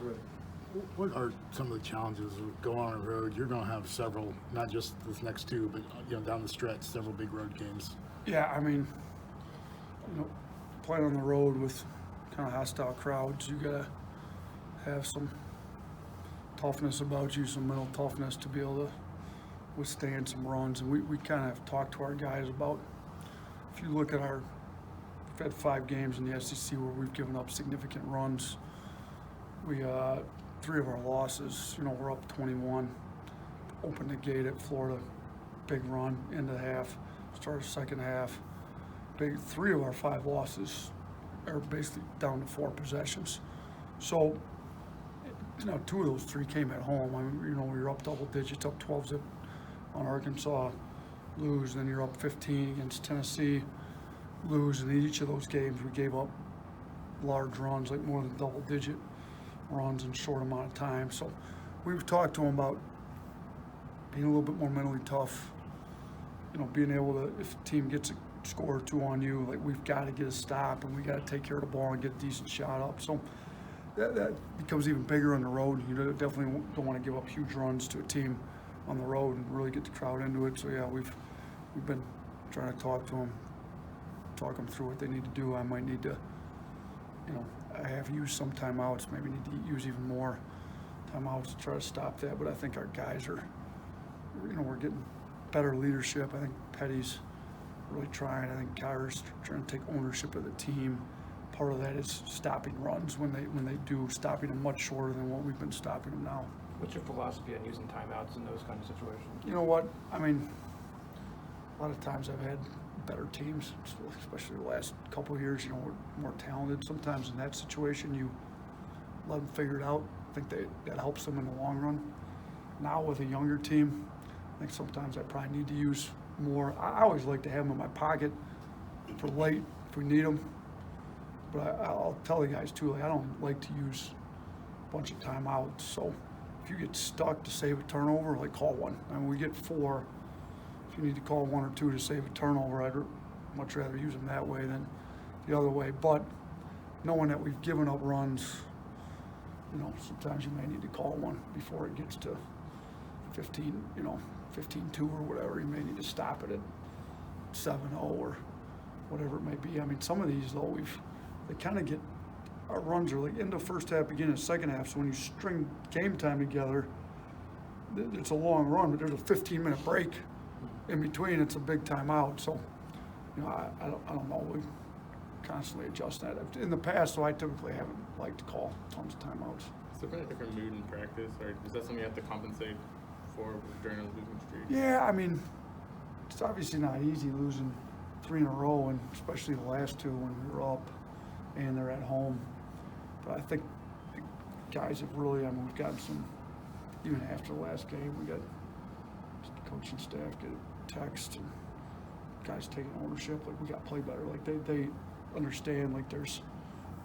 with. What are some of the challenges of going on the road? You're going to have several, not just this next two, but down the stretch, several big road games. Yeah, I mean, playing on the road with kind of hostile crowds, you gotta have some toughness about you, some mental toughness to be able to withstand some runs. And we kind of have talked to our guys about, if you look at we've had 5 games in the SEC where we've given up significant runs. We 3 of our losses, we're up 21, opened the gate at Florida, big run, into the half, started second half. 3 of our 5 losses are basically down to 4 possessions. So, 2 of those 3 came at home. I mean, we were up double digits, up 12-zip on Arkansas, lose, then you're up 15 against Tennessee, lose. And in each of those games, we gave up large runs, like more than double-digit runs in a short amount of time. So we've talked to them about being a little bit more mentally tough, being able to, if a team gets a score or 2 on you, like we've got to get a stop and we got to take care of the ball and get a decent shot up. So that becomes even bigger on the road. You definitely don't want to give up huge runs to a team on the road and really get the crowd into it. So yeah, we've been trying to talk to them, talk them through what they need to do. I might need to, I have used some timeouts, maybe need to use even more timeouts to try to stop that. But I think our guys are, we're getting better leadership. I think Petty's really trying. I think Kyra's trying to take ownership of the team. Part of that is stopping runs when they do, stopping them much shorter than what we've been stopping them now. What's your philosophy on using timeouts in those kind of situations? You know what? I mean, a lot of times I've had better teams, especially the last couple of years, we're more talented. Sometimes in that situation, you let them figure it out. I think that helps them in the long run. Now with a younger team, I think sometimes I probably need to use more. I always like to have them in my pocket for late if we need them. But I'll tell the guys too, I don't like to use a bunch of timeouts. So if you get stuck to save a turnover, call one. I mean, we get 4. If you need to call 1 or 2 to save a turnover, I'd much rather use them that way than the other way. But knowing that we've given up runs, sometimes you may need to call one before it gets to 15, 15-2 or whatever. You may need to stop it at 7-0 or whatever it may be. I mean, some of these though, they kind of get, our runs are like end of first half, beginning of second half. So when you string game time together, it's a long run, but there's a 15-minute break in between. It's a big timeout. So, I don't know. We constantly adjust that. In the past, so I typically haven't liked to call tons of timeouts. Is there been a different mood in practice, or is that something you have to compensate for during a losing streak? Yeah, I mean, it's obviously not easy losing 3 in a row, and especially the last 2 when we were up and they're at home. But I think the guys have really, we've gotten some, even after the last game, we got coaching staff get a text and guys taking ownership, we got to play better. They understand, there's,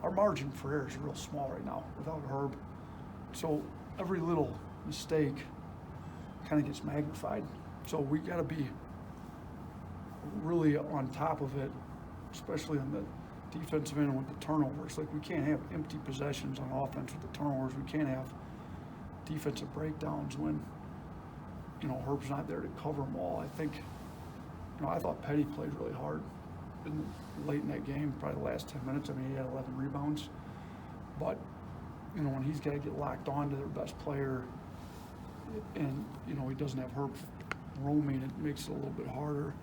our margin for error is real small right now without Herb. So every little mistake kind of gets magnified. So we got to be really on top of it, especially on the defensive end with the turnovers. We can't have empty possessions on offense with the turnovers. We can't have defensive breakdowns when, Herb's not there to cover them all. I think, I thought Petty played really hard late in that game, probably the last 10 minutes. I mean, he had 11 rebounds. But, when he's got to get locked on to their best player and, he doesn't have Herb roaming, it makes it a little bit harder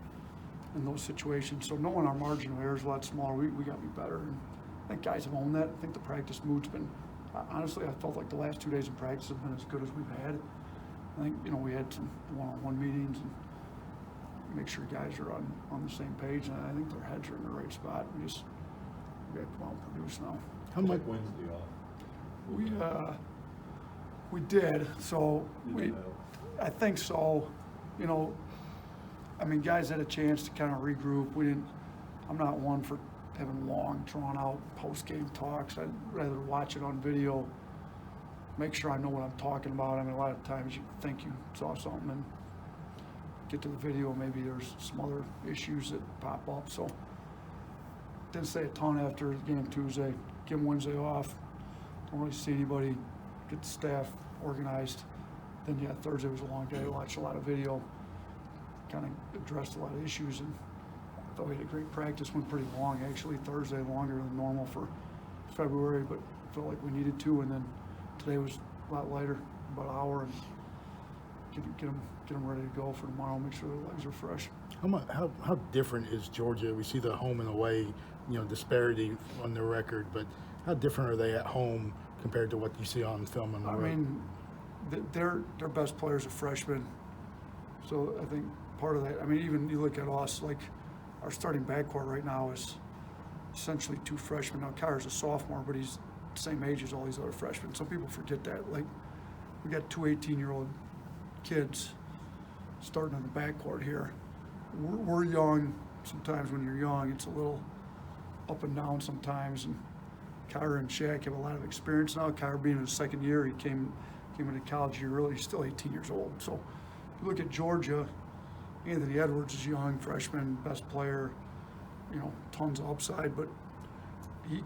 in those situations. So knowing our margin of error is a lot smaller, we got to be better. And I think guys have owned that. I think the practice mood's been, honestly, I felt like the last 2 days of practice have been as good as we've had. I think, we had some one-on-one meetings and make sure guys are on the same page, and I think their heads are in the right spot. We got to come out and produce now. How much wins do you have? We did. So I think so. Guys had a chance to kind of regroup. I'm not one for having long, drawn-out post-game talks. I'd rather watch it on video, make sure I know what I'm talking about. A lot of times you think you saw something and get to the video, maybe there's some other issues that pop up. So didn't say a ton after the game Tuesday. Give them Wednesday off. Don't really see anybody get the staff organized. Then yeah, Thursday was a long day. I watched a lot of video, kind of addressed a lot of issues, and I thought we had a great practice. Went pretty long actually. Thursday longer than normal for February, but felt like we needed to. And then today was a lot lighter, about an hour, and get them ready to go for tomorrow. Make sure their legs are fresh. How different is Georgia? We see the home and away, disparity on the record, but how different are they at home compared to what you see on film and the road? I mean, their best players are freshmen, so I think part of that. I mean, even you look at us, like our starting backcourt right now is essentially 2 freshmen. Now Kyra's a sophomore, but he's the same age as all these other freshmen. Some people forget that. Like we got 2 18-year-old kids starting in the backcourt here. We're young. Sometimes when you're young, it's a little up and down sometimes. And Kyra and Shaq have a lot of experience now. Kyra being in his second year, he came into college year early. He's still 18 years old. So if you look at Georgia, Anthony Edwards is young, freshman, best player, tons of upside, but he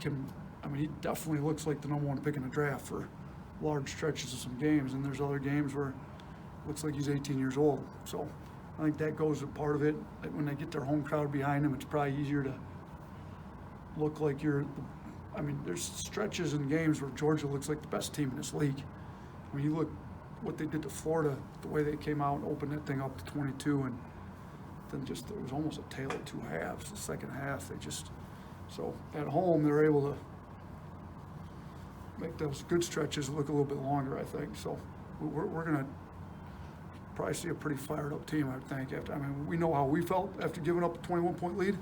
definitely looks like the #1 pick in the draft for large stretches of some games. And there's other games where it looks like he's 18 years old. So I think that goes a part of it. Like when they get their home crowd behind them, it's probably easier to look like there's stretches in games where Georgia looks like the best team in this league. I mean, you look what they did to Florida, the way they came out and opened that thing up to 22, and then it was almost a tale of 2 halves. The second half, so at home they're able to make those good stretches look a little bit longer, I think. So we're gonna probably see a pretty fired up team, I think. We know how we felt after giving up a 21-point lead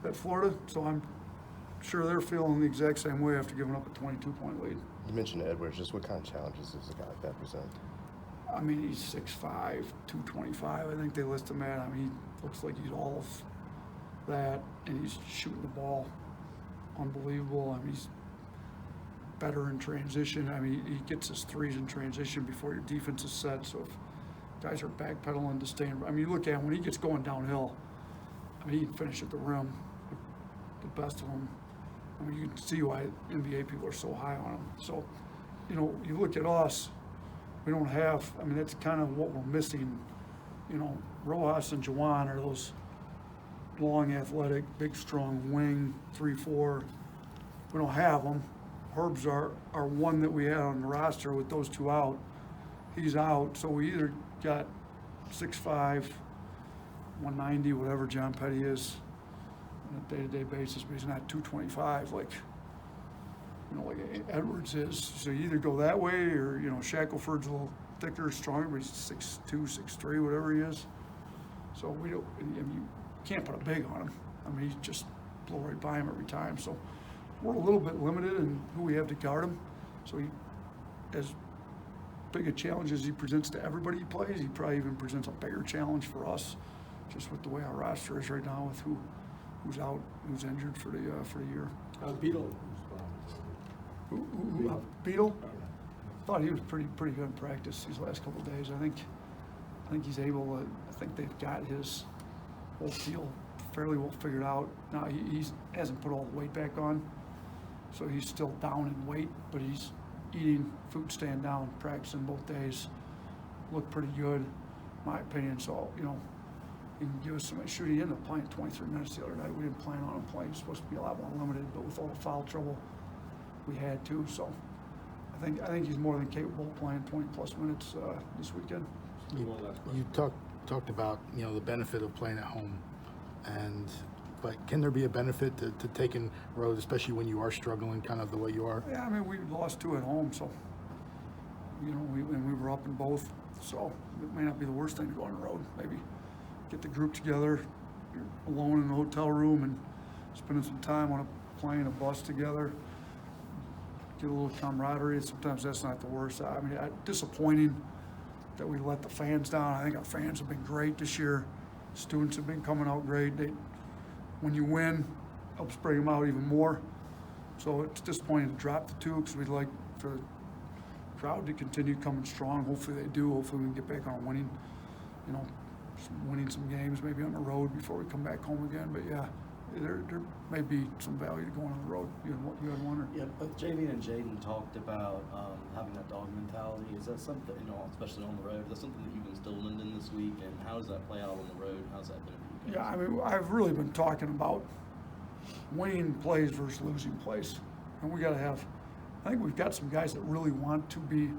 at Florida, so I'm sure they're feeling the exact same way after giving up a 22-point lead. You mentioned Edwards. Just what kind of challenges does a guy like that present? I mean, he's 6'5", 225. I think they list him at. I mean, he looks like he's all of that, and he's shooting the ball unbelievable. I mean, he's better in transition. I mean, he gets his threes in transition before your defense is set. So if guys are backpedaling to stay in, I mean, you look at him when he gets going downhill. I mean, he can finish at the rim. The best of them. I mean, you can see why NBA people are so high on him. So, you look at us, we don't have, I mean, that's kind of what we're missing. Rojas and Jawan are those long, athletic, big, strong wing, 3-4. We don't have them. Herb's our one that we had on the roster with those 2 out. He's out, so we either got 6'5", 190, whatever John Petty is, on a day-to-day basis, but he's not 225 like Edwards is. So you either go that way or, Shackelford's a little thicker, stronger, but he's 6'2", 6'3", whatever he is. So you can't put a big on him. I mean, he's just blow right by him every time. So we're a little bit limited in who we have to guard him. So as big a challenge as he presents to everybody he plays, he probably even presents a bigger challenge for us, just with the way our roster is right now with who's out, who's injured for the year. Beetle. Beetle? Thought he was pretty good in practice these last couple of days. I think he's able to. I think they've got his whole deal fairly well figured out. Now he hasn't put all the weight back on, so he's still down in weight, but he's eating food, staying down, practicing both days. Looked pretty good, in my opinion. So he can give us some shooting. He ended up playing 23 minutes the other night. We didn't plan on him playing. He's supposed to be a lot more limited, but with all the foul trouble we had too. So I think he's more than capable of playing 20+ minutes this weekend. You talked about the benefit of playing at home, but can there be a benefit to taking road, especially when you are struggling kind of the way you are? Yeah, I mean, we lost 2 at home, so we were up in both, so it may not be the worst thing to go on the road. Maybe get the group together, you're alone in a hotel room and spending some time on a plane, a bus together, get a little camaraderie. Sometimes that's not the worst. I mean, disappointing that we let the fans down. I think our fans have been great this year. Students have been coming out great. When you win, helps bring them out even more. So it's disappointing to drop the 2 because we'd like for the crowd to continue coming strong. Hopefully they do. Hopefully we can get back on winning some games maybe on the road before we come back home again. But yeah, there may be some value to going on the road. You had one, or? Yeah, but JV and Jaden talked about having that dog mentality. Is that something, especially on the road, is that something that you've instilled in them this week? And how does that play out on the road? How's that been for you guys? Yeah, I mean, I've really been talking about winning plays versus losing plays. And we got to have, I think we've got some guys that really want to be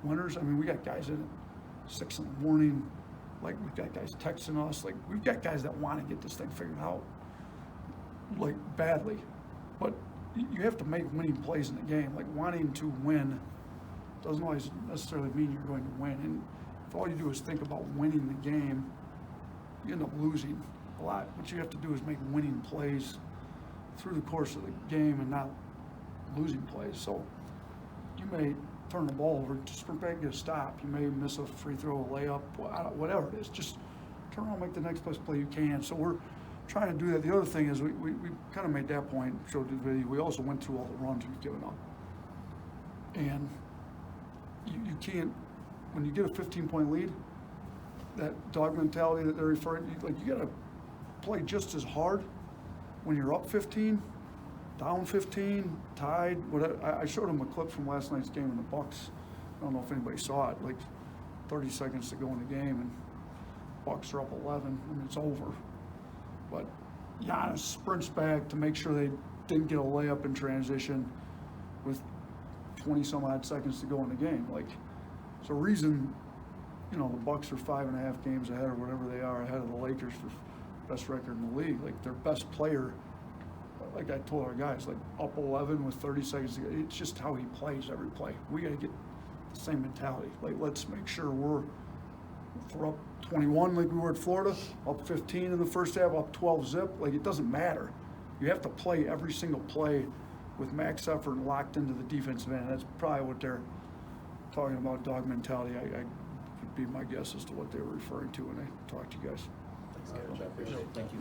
winners. I mean, we got guys in at 6 in the morning. Like, we've got guys texting us. Like, we've got guys that want to get this thing figured out, like, badly. But you have to make winning plays in the game. Like, wanting to win doesn't always necessarily mean you're going to win. And if all you do is think about winning the game, you end up losing a lot. What you have to do is make winning plays through the course of the game and not losing plays. So you may turn the ball over, just sprint back and get a stop. You may miss a free throw, a layup, whatever it is. Just turn around and make the next best play you can. So we're trying to do that. The other thing is we kind of made that point, showed the video. We also went through all the runs we've given up. And you can't, when you get a 15-point lead, that dog mentality that they're referring to, like, you got to play just as hard when you're up 15, down 15, tied, whatever. I showed them a clip from last night's game in the Bucks. I don't know if anybody saw it, like 30 seconds to go in the game, and Bucks are up 11, and it's over. But Giannis sprints back to make sure they didn't get a layup in transition with 20 some odd seconds to go in the game. Like, it's a reason, the Bucks are 5.5 games ahead or whatever they are ahead of the Lakers for best record in the league. Like, their best player, like I told our guys, like, up 11 with 30 seconds to go. It's just how he plays every play. We got to get the same mentality. Like, let's make sure if we're up 21 like we were at Florida, up 15 in the first half, up 12 zip, like, it doesn't matter. You have to play every single play with max effort and locked into the defensive end. That's probably what they're talking about, dog mentality. I would be my guess as to what they were referring to when I talked to you guys. Thanks, guys. I appreciate it. Thank you.